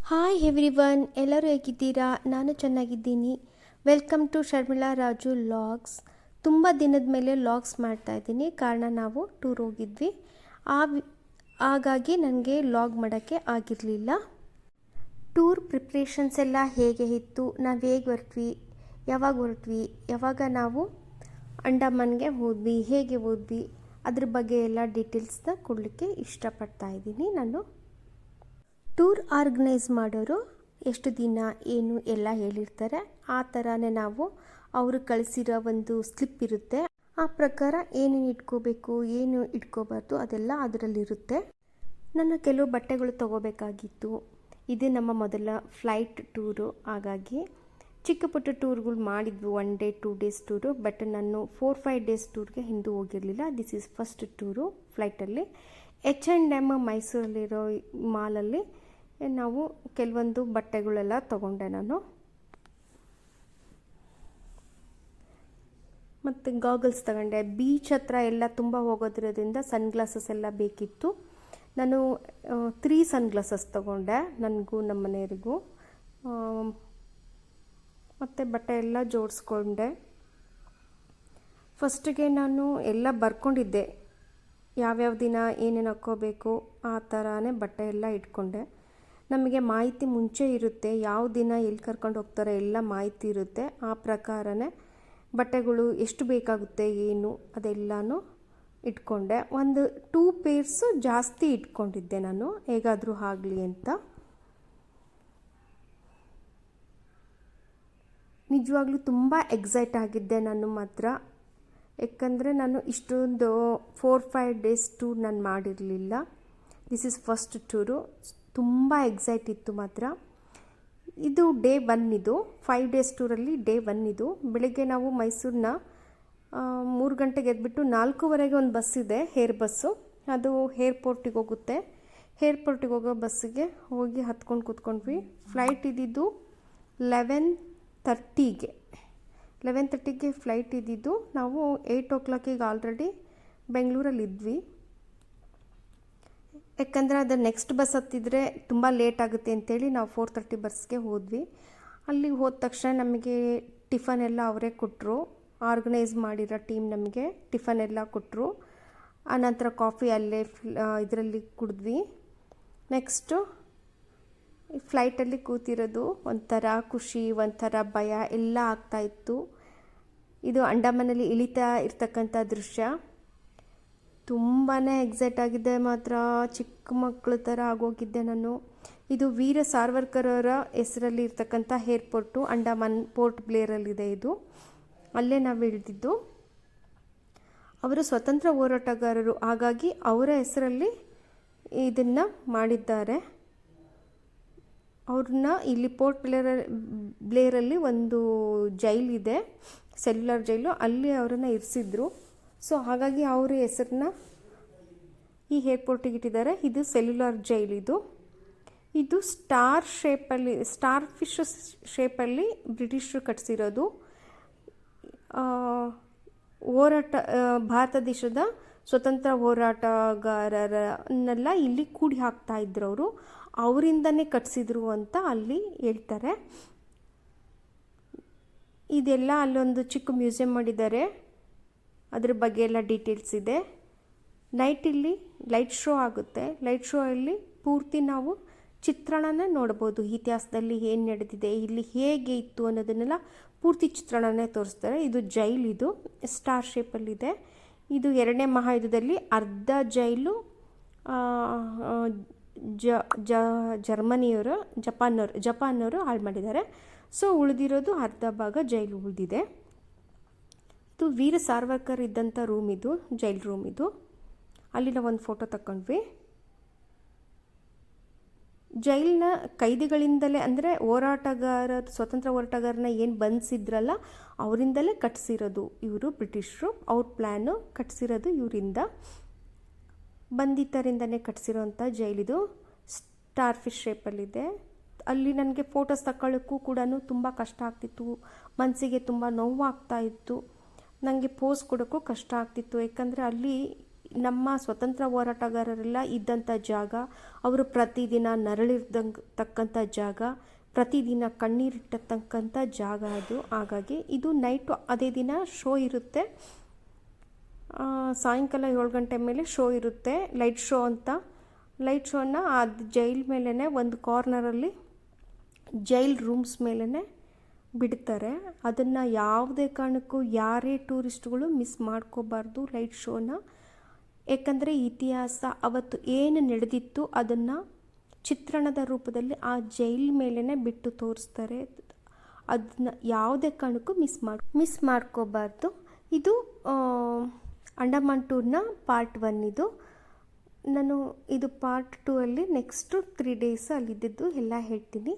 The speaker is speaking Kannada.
ಹಾಯ್ ಎವ್ರಿವನ್, ಎಲ್ಲರೂ ಹೇಗಿದ್ದೀರಾ? ನಾನು ಚೆನ್ನಾಗಿದ್ದೀನಿ. Welcome to Sharmila Raju logs. ತುಂಬ ದಿನದ ಮೇಲೆ ಲಾಗ್ಸ್ ಮಾಡ್ತಾಯಿದ್ದೀನಿ. ಕಾರಣ ನಾವು ಟೂರ್ ಹೋಗಿದ್ವಿ. ಹಾಗಾಗಿ ನನಗೆ ಲಾಗ್ ಮಾಡೋಕ್ಕೆ ಆಗಿರಲಿಲ್ಲ. ಟೂರ್ ಪ್ರಿಪ್ರೇಷನ್ಸ್ ಎಲ್ಲ ಹೇಗೆ ಇತ್ತು, ನಾವು ಹೇಗೆ ಹೊರಟ್ವಿ, ಯಾವಾಗ ನಾವು ಅಂಡಮಾನ್ಗೆ ಹೋದ್ವಿ, ಹೇಗೆ ಹೋದ್ವಿ, ಅದ್ರ ಬಗ್ಗೆ ಎಲ್ಲ ಡೀಟೇಲ್ಸ್ನ ಕೊಡಲಿಕ್ಕೆ ಇಷ್ಟಪಡ್ತಾ ಇದ್ದೀನಿ ನಾನು. ಟೂರ್ ಆರ್ಗನೈಸ್ ಮಾಡೋರು ಎಷ್ಟು ದಿನ ಏನು ಎಲ್ಲ ಹೇಳಿರ್ತಾರೆ. ಆ ಥರನೇ ನಾವು ಅವರು ಕಳಿಸಿರೋ ಒಂದು ಸ್ಲಿಪ್ ಇರುತ್ತೆ. ಆ ಪ್ರಕಾರ ಏನೇನು ಇಟ್ಕೋಬೇಕು, ಏನು ಇಟ್ಕೋಬಾರ್ದು ಅದೆಲ್ಲ ಅದರಲ್ಲಿರುತ್ತೆ. ನಾನು ಕೆಲವು ಬಟ್ಟೆಗಳು ತೊಗೋಬೇಕಾಗಿತ್ತು. ಇದು ನಮ್ಮ ಮೊದಲ ಫ್ಲೈಟ್ ಟೂರು. ಹಾಗಾಗಿ ಚಿಕ್ಕ ಪುಟ್ಟ ಟೂರ್ಗಳು ಮಾಡಿದ್ವಿ, 1 ಡೇ 2 ಡೇಸ್ ಟೂರು. ಬಟ್ ನಾನು 4-5 ಡೇಸ್ ಟೂರ್ಗೆ ಹಿಂದೆ ಹೋಗಿರಲಿಲ್ಲ. ದಿಸ್ ಈಸ್ ಫಸ್ಟ್ ಟೂರು ಫ್ಲೈಟಲ್ಲಿ. H&M ಮೈಸೂರಲ್ಲಿರೋ ಮಾಲಲ್ಲಿ ನಾವು ಕೆಲವೊಂದು ಬಟ್ಟೆಗಳೆಲ್ಲ ತೊಗೊಂಡೆ ನಾನು. ಮತ್ತು ಗಾಗಲ್ಸ್ ತಗೊಂಡೆ. ಬೀಚ್ ಹತ್ರ ಎಲ್ಲ ತುಂಬ ಹೋಗೋದಿರೋದ್ರಿಂದ ಸನ್ಗ್ಲಾಸಸ್ ಎಲ್ಲ ಬೇಕಿತ್ತು. ನಾನು 3 ಸನ್ಗ್ಲಾಸಸ್ ತೊಗೊಂಡೆ, ನನಗೂ ನಮ್ಮ ಮನೆಯವರಿಗೂ. ಮತ್ತು ಬಟ್ಟೆ ಎಲ್ಲ ಜೋಡಿಸ್ಕೊಂಡೆ. ಫಸ್ಟಿಗೆ ನಾನು ಎಲ್ಲ ಬರ್ಕೊಂಡಿದ್ದೆ, ಯಾವ್ಯಾವ ದಿನ ಏನೇನು ಹಾಕ್ಕೋಬೇಕು ಆ ಥರನೇ ಬಟ್ಟೆ ಎಲ್ಲ ಇಟ್ಕೊಂಡೆ. ನಮಗೆ ಮಾಹಿತಿ ಮುಂಚೆ ಇರುತ್ತೆ, ಯಾವ ದಿನ ಎಲ್ಲಿ ಕರ್ಕೊಂಡು ಹೋಗ್ತಾರೆ ಎಲ್ಲ ಮಾಹಿತಿ ಇರುತ್ತೆ. ಆ ಪ್ರಕಾರನೇ ಬಟ್ಟೆಗಳು ಎಷ್ಟು ಬೇಕಾಗುತ್ತೆ ಏನು ಅದೆಲ್ಲನೂ ಇಟ್ಕೊಂಡೆ. ಒಂದು 2 ಪೇರ್ಸು ಜಾಸ್ತಿ ಇಟ್ಕೊಂಡಿದ್ದೆ ನಾನು, ಹೇಗಾದರೂ ಆಗಲಿ ಅಂತ. ನಿಜವಾಗ್ಲೂ ತುಂಬ ಎಕ್ಸೈಟ್ ಆಗಿದ್ದೆ ನಾನು ಮಾತ್ರ. ಯಾಕಂದರೆ ನಾನು ಇಷ್ಟೊಂದು 4-5 ಡೇಸ್ ಟೂರ್ ನಾನು ಮಾಡಿರಲಿಲ್ಲ. This is first tour. ತುಂಬ ಎಕ್ಸೈಟ್ ಇತ್ತು ಮಾತ್ರ. ಇದು ಡೇ 1. ಇದು 5 ಡೇಸ್ ಟೂರಲ್ಲಿ ಡೇ 1 ಇದು. ಬೆಳಗ್ಗೆ ನಾವು ಮೈಸೂರನ್ನ 3 ಗಂಟೆಗೆ ಎದ್ಬಿಟ್ಟು 4:15 ಒಂದು ಬಸ್ ಇದೆ, ಹೇರ್ ಬಸ್ಸು. ಅದು ಏರ್ಪೋರ್ಟಿಗೆ ಹೋಗುತ್ತೆ. ಏರ್ಪೋರ್ಟಿಗೆ ಹೋಗೋ ಬಸ್ಸಿಗೆ ಹೋಗಿ ಹತ್ಕೊಂಡು ಕೂತ್ಕೊಂಡ್ವಿ. ಫ್ಲೈಟ್ ಇದ್ದಿದ್ದು 11:30ಗೆ 11:30ಗೆ ಫ್ಲೈಟ್ ಇದ್ದಿದ್ದು. ನಾವು 8 o'clock ಆಲ್ರೆಡಿ ಬೆಂಗಳೂರಲ್ಲಿದ್ವಿ. ಯಾಕಂದರೆ ಅದು ನೆಕ್ಸ್ಟ್ ಬಸ್ ಹತ್ತಿದ್ರೆ ತುಂಬ ಲೇಟ್ ಆಗುತ್ತೆ ಅಂತೇಳಿ ನಾವು 4:30 ಬಸ್ಗೆ ಹೋದ್ವಿ. ಅಲ್ಲಿಗೆ ಹೋದ ತಕ್ಷಣ ನಮಗೆ ಟಿಫನ್ ಎಲ್ಲ ಅವರೇ ಕೊಟ್ಟರು. ಆರ್ಗನೈಸ್ ಮಾಡಿರೋ ಟೀಮ್ ನಮಗೆ ಟಿಫನ್ ಎಲ್ಲ ಕೊಟ್ಟರು. ಆನಂತರ ಕಾಫಿ ಅಲ್ಲೇ ಇದರಲ್ಲಿ ಕುಡಿದ್ವಿ. ನೆಕ್ಸ್ಟು ಫ್ಲೈಟಲ್ಲಿ ಕೂತಿರೋದು ಒಂಥರ ಖುಷಿ, ಒಂಥರ ಭಯ ಎಲ್ಲ ಆಗ್ತಾಯಿತ್ತು. ಇದು ಅಂಡಮಾನಲ್ಲಿ ಇಳಿತಾ ಇರ್ತಕ್ಕಂಥ ದೃಶ್ಯ. ತುಂಬಾ ಎಕ್ಸೈಟ್ ಆಗಿದ್ದೆ ಮಾತ್ರ. ಚಿಕ್ಕ ಮಕ್ಕಳು ಥರ ಆಗೋಗಿದ್ದೆ ನಾನು. ಇದು ವೀರ ಸಾವರ್ಕರ್ ಅವರ ಹೆಸರಲ್ಲಿ ಇರ್ತಕ್ಕಂಥ ಏರ್ಪೋರ್ಟು, ಅಂಡಮಾನ್ ಪೋರ್ಟ್ ಬ್ಲೇರಲ್ಲಿದೆ ಇದು. ಅಲ್ಲೇ ನಾವು ಇಳಿದಿದ್ದು. ಅವರು ಸ್ವತಂತ್ರ ಹೋರಾಟಗಾರರು, ಹಾಗಾಗಿ ಅವರ ಹೆಸರಲ್ಲಿ ಇದನ್ನು ಮಾಡಿದ್ದಾರೆ. ಅವ್ರನ್ನ ಇಲ್ಲಿ ಪೋರ್ಟ್ ಬ್ಲೇರಲ್ಲಿ ಒಂದು ಜೈಲಿದೆ, ಸೆಲ್ಯುಲರ್ ಜೈಲು, ಅಲ್ಲಿ ಅವರನ್ನು ಇರಿಸಿದ್ರು. ಸೊ ಹಾಗಾಗಿ ಅವರ ಹೆಸರನ್ನ ಈ ಏರ್ಪೋರ್ಟಿಗೆ ಇಟ್ಟಿದ್ದಾರೆ. ಇದು ಸೆಲ್ಯುಲರ್ ಜೈಲ್. ಇದು ಸ್ಟಾರ್ ಫಿಶ್ ಶೇಪಲ್ಲಿ ಬ್ರಿಟಿಷರು ಕಟ್ಟಿಸಿರೋದು. ಭಾರತ ದೇಶದ ಸ್ವತಂತ್ರ ಹೋರಾಟಗಾರರನ್ನೆಲ್ಲ ಇಲ್ಲಿ ಕೂಡಿ ಹಾಕ್ತಾ ಇದ್ರು ಅವರು. ಅವರಿಂದನೇ ಕಟ್ಟಿಸಿದ್ರು ಅಂತ ಅಲ್ಲಿ ಹೇಳ್ತಾರೆ. ಇದೆಲ್ಲ ಅಲ್ಲೊಂದು ಚಿಕ್ಕ ಮ್ಯೂಸಿಯಂ ಮಾಡಿದ್ದಾರೆ, ಅದ್ರ ಬಗ್ಗೆ ಎಲ್ಲ ಡೀಟೇಲ್ಸ್ ಇದೆ. ನೈಟಲ್ಲಿ ಲೈಟ್ ಶೋ ಆಗುತ್ತೆ. ಲೈಟ್ ಶೋ ಅಲ್ಲಿ ಪೂರ್ತಿ ನಾವು ಚಿತ್ರಣನ ನೋಡ್ಬೋದು. ಇತಿಹಾಸದಲ್ಲಿ ಏನು ನಡೆದಿದೆ, ಇಲ್ಲಿ ಹೇಗೆ ಇತ್ತು ಅನ್ನೋದನ್ನೆಲ್ಲ ಪೂರ್ತಿ ಚಿತ್ರಣನೇ ತೋರಿಸ್ತಾರೆ. ಇದು ಜೈಲ್, ಇದು ಸ್ಟಾರ್ ಶೇಪಲ್ಲಿದೆ. ಇದು 2ನೇ ಮಹಾಯುದ್ಧದಲ್ಲಿ ಅರ್ಧ ಜೈಲು ಜಪಾನವರು ಹಾಳು ಮಾಡಿದ್ದಾರೆ. ಸೊ ಉಳಿದಿರೋದು ಅರ್ಧ ಭಾಗ ಜೈಲು ಉಳಿದಿದೆ. ಇದು ವೀರ ಸಾವರ್ಕರ್ ಇದ್ದಂಥ ರೂಮ್, ಇದು ಜೈಲ್ ರೂಮ್. ಇದು ಅಲ್ಲಿ ನಾವು ಒಂದು ಫೋಟೋ ತಗೊಂಡ್ವಿ. ಜೈಲಿನ ಕೈದಿಗಳಿಂದಲೇ, ಅಂದರೆ ಸ್ವತಂತ್ರ ಹೋರಾಟಗಾರನ ಏನು ಬಂಧಿಸಿದ್ರಲ್ಲ ಅವರಿಂದಲೇ ಕಟ್ಟಿಸಿರೋದು ಇವರು ಬ್ರಿಟಿಷರು. ಅವ್ರ ಪ್ಲ್ಯಾನು ಕಟ್ಟಿಸಿರೋದು ಇವರಿಂದ, ಬಂಧಿತರಿಂದನೇ ಕಟ್ಟಿಸಿರೋಂಥ ಜೈಲಿದು. Star fish ಶೇಪಲ್ಲಿದೆ. ಅಲ್ಲಿ ನನಗೆ ಫೋಟೋಸ್ ತಗೊಳ್ಳೋಕ್ಕೂ ಕೂಡ ತುಂಬ ಕಷ್ಟ ಆಗ್ತಿತ್ತು. ಮನಸ್ಸಿಗೆ ತುಂಬ ನೋವಾಗ್ತಾ ಇತ್ತು. ನನಗೆ ಪೋಸ್ ಕೊಡೋಕ್ಕೂ ಕಷ್ಟ ಆಗ್ತಿತ್ತು. ಯಾಕಂದರೆ ಅಲ್ಲಿ ನಮ್ಮ ಸ್ವತಂತ್ರ ಹೋರಾಟಗಾರರೆಲ್ಲ ಇದ್ದಂಥ ಜಾಗ, ಅವರು ಪ್ರತಿದಿನ ನರಳಿರ್ದಂಗೆ ತಕ್ಕಂಥ ಜಾಗ, ಪ್ರತಿದಿನ ಕಣ್ಣೀರಿಟ್ಟತಕ್ಕಂಥ ಜಾಗ ಅದು. ಹಾಗಾಗಿ ಇದು ನೈಟು ಅದೇ ದಿನ ಶೋ ಇರುತ್ತೆ. ಸಾಯಂಕಾಲ 7 ಗಂಟೆ ಮೇಲೆ ಶೋ ಇರುತ್ತೆ, ಲೈಟ್ ಶೋ ಅಂತ. ಲೈಟ್ ಶೋನ ಅದು ಜೈಲ್ ಮೇಲೇ ಒಂದು ಕಾರ್ನರಲ್ಲಿ ಜೈಲ್ ರೂಮ್ಸ್ ಮೇಲೇ ಬಿಡ್ತಾರೆ. ಅದನ್ನು ಯಾವುದೇ ಕಾರಣಕ್ಕೂ ಯಾರೇ ಟೂರಿಸ್ಟ್ಗಳು ಮಿಸ್ ಮಾಡ್ಕೋಬಾರ್ದು ಲೈಟ್ ಶೋನ. ಏಕೆಂದರೆ ಇತಿಹಾಸ ಅವತ್ತು ಏನು ನಡೆದಿತ್ತು ಅದನ್ನು ಚಿತ್ರಣದ ರೂಪದಲ್ಲಿ ಆ ಜೈಲ್ ಮೇಲೇ ಬಿಟ್ಟು ತೋರಿಸ್ತಾರೆ. ಅದನ್ನ ಯಾವುದೇ ಕಾರಣಕ್ಕೂ ಮಿಸ್ ಮಾಡ್ಕೋಬಾರ್ದು. ಇದು ಅಂಡಮಾನ್ ಟೂರ್ನ ಪಾರ್ಟ್ 1 ಇದು. ನಾನು ಇದು ಪಾರ್ಟ್ 2 ಅಲ್ಲಿ ನೆಕ್ಸ್ಟು 3 ಡೇಸ್ ಅಲ್ಲಿದ್ದು ಎಲ್ಲ ಹೇಳ್ತೀನಿ.